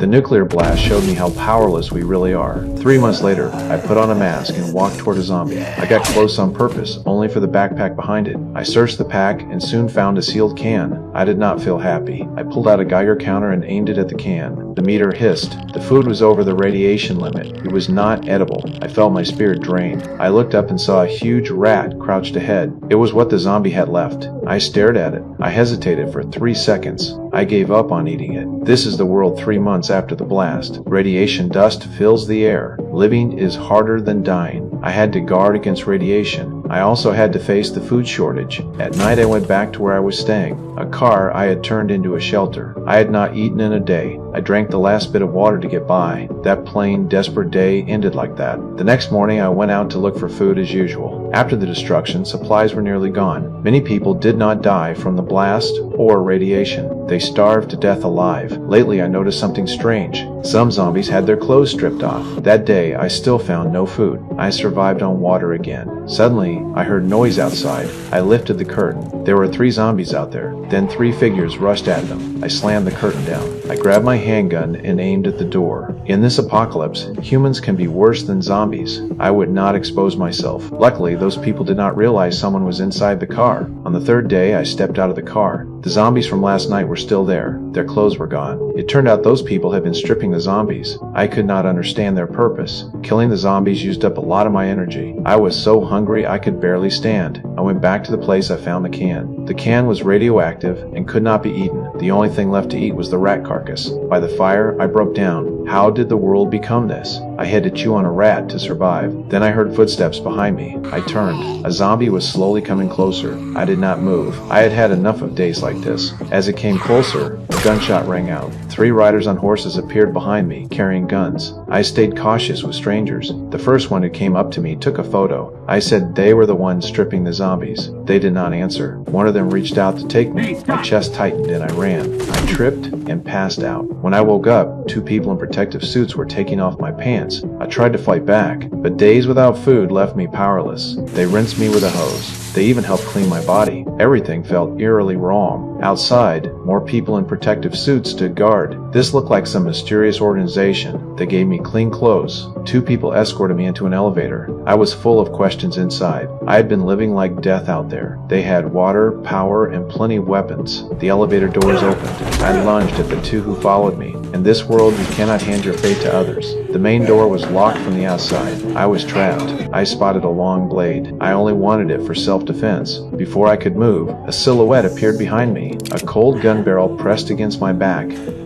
The nuclear blast showed me how powerless we really are. 3 months later, I put on a mask and walked toward a zombie. I got close on purpose, only for the backpack behind it. I searched the pack and soon found a sealed can. I did not feel happy. I pulled out a Geiger counter and aimed it at the can. The meter hissed. The food was over the radiation limit. It was not edible. I felt my spirit drained. I looked up and saw a huge rat crouched ahead. It was what the zombie had left. I stared at it. I hesitated for 3 seconds. I gave up on eating it. This is the world 3 months after the blast. Radiation dust fills the air. Living is harder than dying. I had to guard against radiation. I also had to face the food shortage. At night I went back to where I was staying. A car I had turned into a shelter. I had not eaten in a day. I drank the last bit of water to get by. That plain, desperate day ended like that. The next morning I went out to look for food as usual. After the destruction, supplies were nearly gone. Many people did not die from the blast or radiation. They starved to death alive. Lately I noticed something strange. Some zombies had their clothes stripped off. That day I still found no food. I survived on water again. Suddenly I heard noise outside. I lifted the curtain. There were 3 zombies out there. Then 3 figures rushed at them. I slammed the curtain down. I grabbed my handgun and aimed at the door. In this apocalypse, humans can be worse than zombies. I would not expose myself. Luckily, those people did not realize someone was inside the car. On the 3rd day, I stepped out of the car. The zombies from last night were still there. Their clothes were gone. It turned out those people had been stripping the zombies. I could not understand their purpose. Killing the zombies used up a lot of my energy. I was so hungry I could barely stand. I went back to the place I found the can. The can was radioactive and could not be eaten. The only thing left to eat was the rat carcass. By the fire, I broke down. How did the world become this? I had to chew on a rat to survive. Then I heard footsteps behind me. I turned. A zombie was slowly coming closer. I did not move. I had had enough of days like this. As it came closer, a gunshot rang out. 3 riders on horses appeared behind me, carrying guns. I stayed cautious with strangers. The first one who came up to me took a photo. I said they were the ones stripping the zombies. They did not answer. One of them reached out to take me. My chest tightened and I ran. I tripped and passed out. When I woke up, 2 people in protective suits were taking off my pants. I tried to fight back, but days without food left me powerless. They rinsed me with a hose. They even helped clean my body. Everything felt eerily wrong. Outside, more people in protective suits stood guard. This looked like some mysterious organization. They gave me clean clothes. 2 people escorted me into an elevator. I was full of questions inside. I had been living like death out there. They had water, power, and plenty of weapons. The elevator doors opened. I lunged at the 2 who followed me. In this world, you cannot hand your fate to others. The main door was locked from the outside. I was trapped. I spotted a long blade. I only wanted it for self-defense. Before I could move, a silhouette appeared behind me. A cold gun barrel pressed against my back.